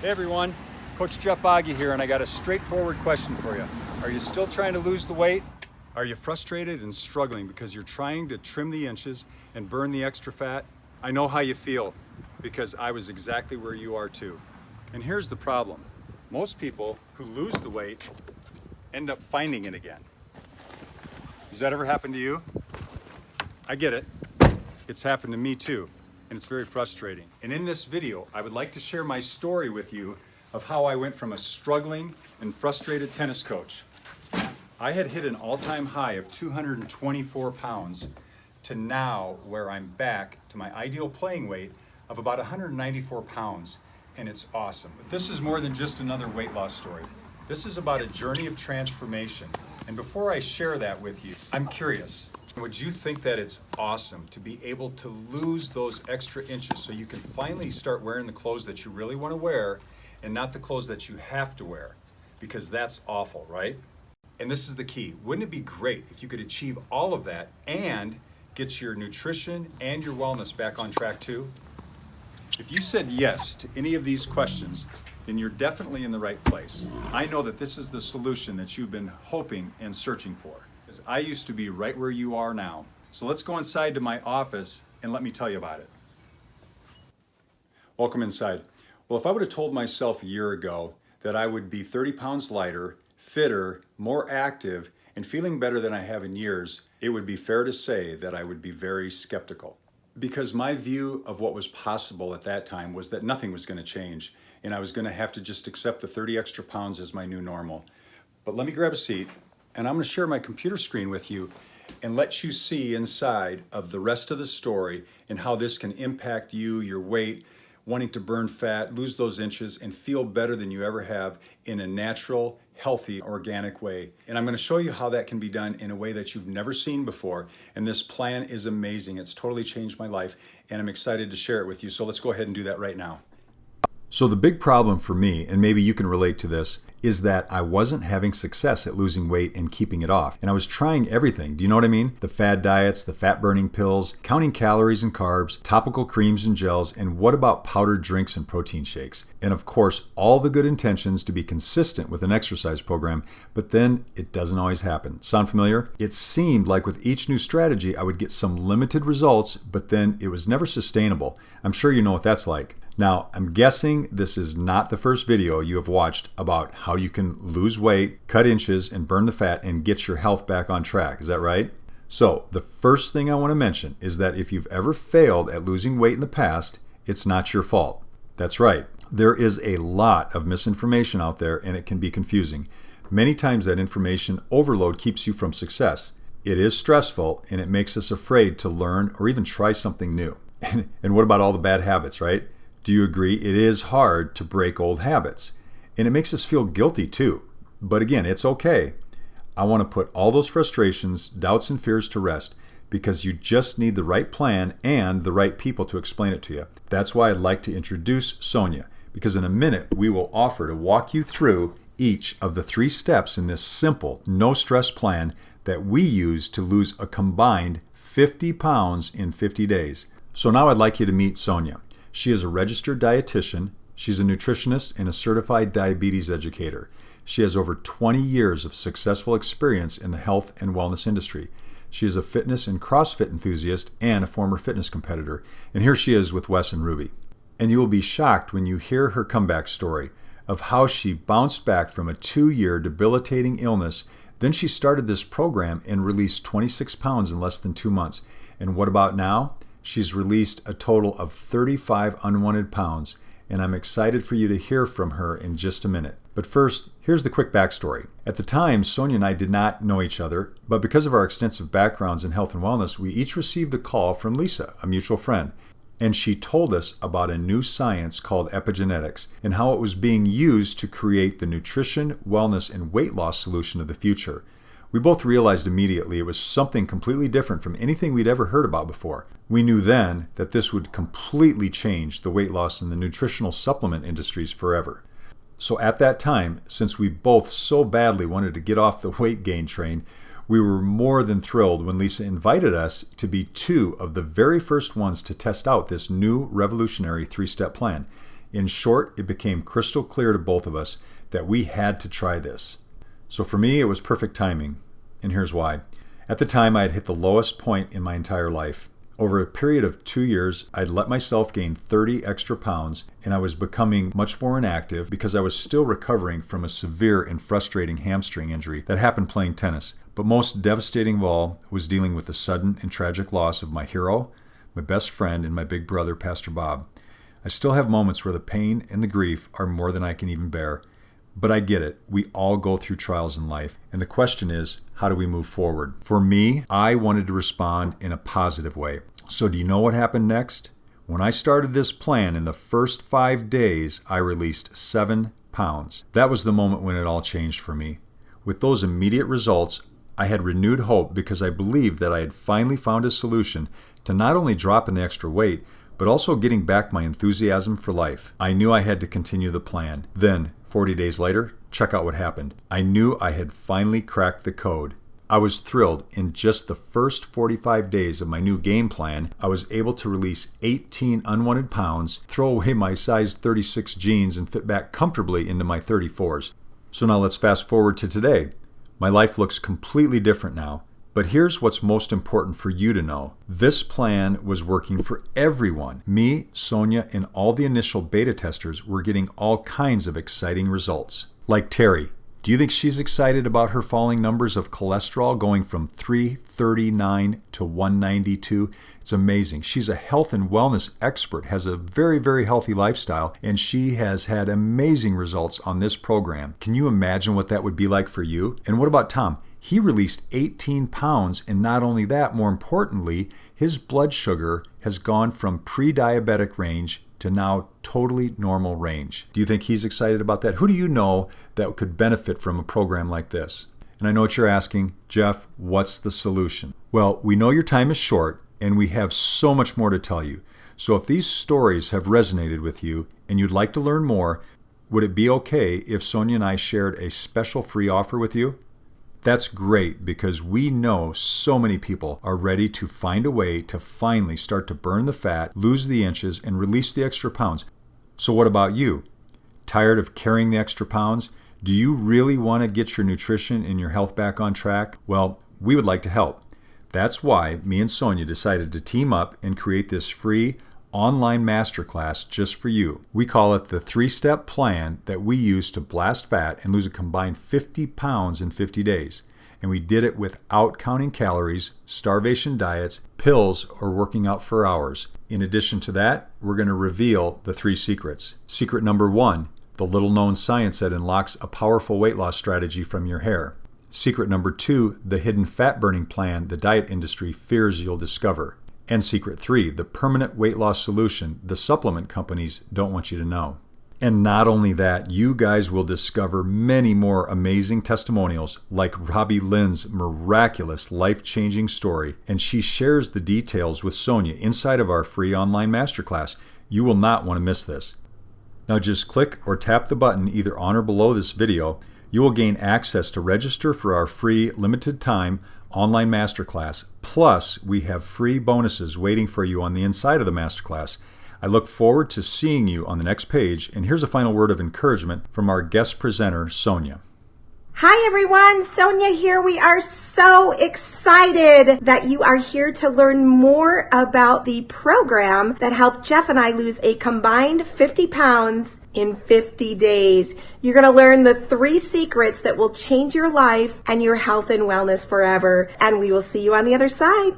Hey everyone, Coach Jeff Aggie here, and I got a straightforward question for you. Are you still trying to lose the weight? Are you frustrated and struggling because you're trying to trim the inches and burn the extra fat? I know how you feel because I was exactly where you are too. And here's the problem. Most people who lose the weight end up finding it again. Does that ever happen to you? I get it. It's happened to me too. And it's very frustrating. And in this video, I would like to share my story with you of how I went from a struggling and frustrated tennis coach. I had hit an all-time high of 224 pounds to now where I'm back to my ideal playing weight of about 194 pounds, and it's awesome. But this is more than just another weight loss story. This is about a journey of transformation. And before I share that with you, I'm curious. Would you think that it's awesome to be able to lose those extra inches so you can finally start wearing the clothes that you really want to wear and not the clothes that you have to wear? Because that's awful, right? And this is the key. Wouldn't it be great if you could achieve all of that and get your nutrition and your wellness back on track too? If you said yes to any of these questions, then you're definitely in the right place. I know that this is the solution that you've been hoping and searching for. I used to be right where you are now. So let's go inside to my office and let me tell you about it. Welcome inside. Well, if I would have told myself a year ago that I would be 30 pounds lighter, fitter, more active, and feeling better than I have in years, it would be fair to say that I would be very skeptical. Because my view of what was possible at that time was that nothing was going to change, and I was going to have to just accept the 30 extra pounds as my new normal. But let me grab a seat. And I'm going to share my computer screen with you and let you see inside of the rest of the story and how this can impact you, your weight, wanting to burn fat, lose those inches, and feel better than you ever have in a natural, healthy, organic way. And I'm going to show you how that can be done in a way that you've never seen before. And this plan is amazing. It's totally changed my life, and I'm excited to share it with you. So let's go ahead and do that right now. So the big problem for me, and maybe you can relate to this, is that I wasn't having success at losing weight and keeping it off. And I was trying everything. Do you know what I mean? The fad diets, the fat burning pills, counting calories and carbs, topical creams and gels, and what about powdered drinks and protein shakes? And of course, all the good intentions to be consistent with an exercise program, but then it doesn't always happen. Sound familiar? It seemed like with each new strategy, I would get some limited results, but then it was never sustainable. I'm sure you know what that's like. Now, I'm guessing this is not the first video you have watched about how you can lose weight, cut inches, and burn the fat and get your health back on track. Is that right? So, the first thing I want to mention is that if you've ever failed at losing weight in the past, it's not your fault. That's right. There is a lot of misinformation out there, and it can be confusing. Many times that information overload keeps you from success. It is stressful, and it makes us afraid to learn or even try something new. And what about all the bad habits, right? Do you agree? It is hard to break old habits, and it makes us feel guilty too. But again, it's okay. I want to put all those frustrations, doubts, and fears to rest because you just need the right plan and the right people to explain it to you. That's why I'd like to introduce Sonia, because in a minute we will offer to walk you through each of the 3 steps in this simple, no-stress plan that we use to lose a combined 50 pounds in 50 days. So now I'd like you to meet Sonia. She is a registered dietitian, she's a nutritionist, and a certified diabetes educator. She has over 20 years of successful experience in the health and wellness industry. She is a fitness and CrossFit enthusiast and a former fitness competitor. And here she is with Wes and Ruby. And you will be shocked when you hear her comeback story of how she bounced back from a 2-year debilitating illness. Then she started this program and released 26 pounds in less than 2 months. And what about now? She's released a total of 35 unwanted pounds, and I'm excited for you to hear from her in just a minute. But first, here's the quick backstory. At the time, Sonia and I did not know each other, but because of our extensive backgrounds in health and wellness, we each received a call from Lisa, a mutual friend. And she told us about a new science called epigenetics and how it was being used to create the nutrition, wellness, and weight loss solution of the future. We both realized immediately it was something completely different from anything we'd ever heard about before. We knew then that this would completely change the weight loss and the nutritional supplement industries forever. So at that time, since we both so badly wanted to get off the weight gain train, we were more than thrilled when Lisa invited us to be 2 of the very first ones to test out this new revolutionary 3-step plan. In short, it became crystal clear to both of us that we had to try this. So for me, it was perfect timing, and here's why. At the time, I had hit the lowest point in my entire life. Over a period of 2 years, I'd let myself gain 30 extra pounds, and I was becoming much more inactive because I was still recovering from a severe and frustrating hamstring injury that happened playing tennis. But most devastating of all was dealing with the sudden and tragic loss of my hero, my best friend, and my big brother, Pastor Bob. I still have moments where the pain and the grief are more than I can even bear. But I get it. We all go through trials in life. And the question is, how do we move forward? For me, I wanted to respond in a positive way. So do you know what happened next? When I started this plan, in the first 5 days, I released 7 pounds. That was the moment when it all changed for me. With those immediate results, I had renewed hope because I believed that I had finally found a solution to not only dropping the extra weight, but also getting back my enthusiasm for life. I knew I had to continue the plan. Then, 40 days later, check out what happened. I knew I had finally cracked the code. I was thrilled. In just the first 45 days of my new game plan, I was able to release 18 unwanted pounds, throw away my size 36 jeans, and fit back comfortably into my 34s. So now let's fast forward to today. My life looks completely different now. But here's what's most important for you to know. This plan was working for everyone. Me, Sonia, and all the initial beta testers were getting all kinds of exciting results. Like Terry. Do you think she's excited about her falling numbers of cholesterol going from 339 to 192? It's amazing. She's a health and wellness expert, has a very, very healthy lifestyle, and she has had amazing results on this program. Can you imagine what that would be like for you? And what about Tom? He released 18 pounds, and not only that, more importantly, his blood sugar has gone from pre-diabetic range to now totally normal range. Do you think he's excited about that? Who do you know that could benefit from a program like this? And I know what you're asking, Jeff, what's the solution? Well, we know your time is short, and we have so much more to tell you. So if these stories have resonated with you and you'd like to learn more, would it be okay if Sonia and I shared a special free offer with you? That's great because we know so many people are ready to find a way to finally start to burn the fat, lose the inches, and release the extra pounds. So what about you? Tired of carrying the extra pounds? Do you really want to get your nutrition and your health back on track? Well, we would like to help. That's why me and Sonia decided to team up and create this free online masterclass just for you. We call it the 3-step plan that we use to blast fat and lose a combined 50 pounds in 50 days. And we did it without counting calories, starvation diets, pills, or working out for hours. In addition to that, we're going to reveal the 3 secrets. Secret number 1, the little known science that unlocks a powerful weight loss strategy from your hair. Secret number 2, the hidden fat burning plan the diet industry fears you'll discover. And secret 3, the permanent weight loss solution the supplement companies don't want you to know. And not only that, you guys will discover many more amazing testimonials like Robbie Lynn's miraculous life-changing story, and she shares the details with Sonia inside of our free online masterclass. You will not want to miss this. Now just click or tap the button either on or below this video. You will gain access to register for our free limited time online masterclass. Plus, we have free bonuses waiting for you on the inside of the masterclass. I look forward to seeing you on the next page. And here's a final word of encouragement from our guest presenter, Sonia. Hi everyone, Sonia here. We are so excited that you are here to learn more about the program that helped Jeff and I lose a combined 50 pounds in 50 days. You're going to learn the 3 secrets that will change your life and your health and wellness forever. And we will see you on the other side.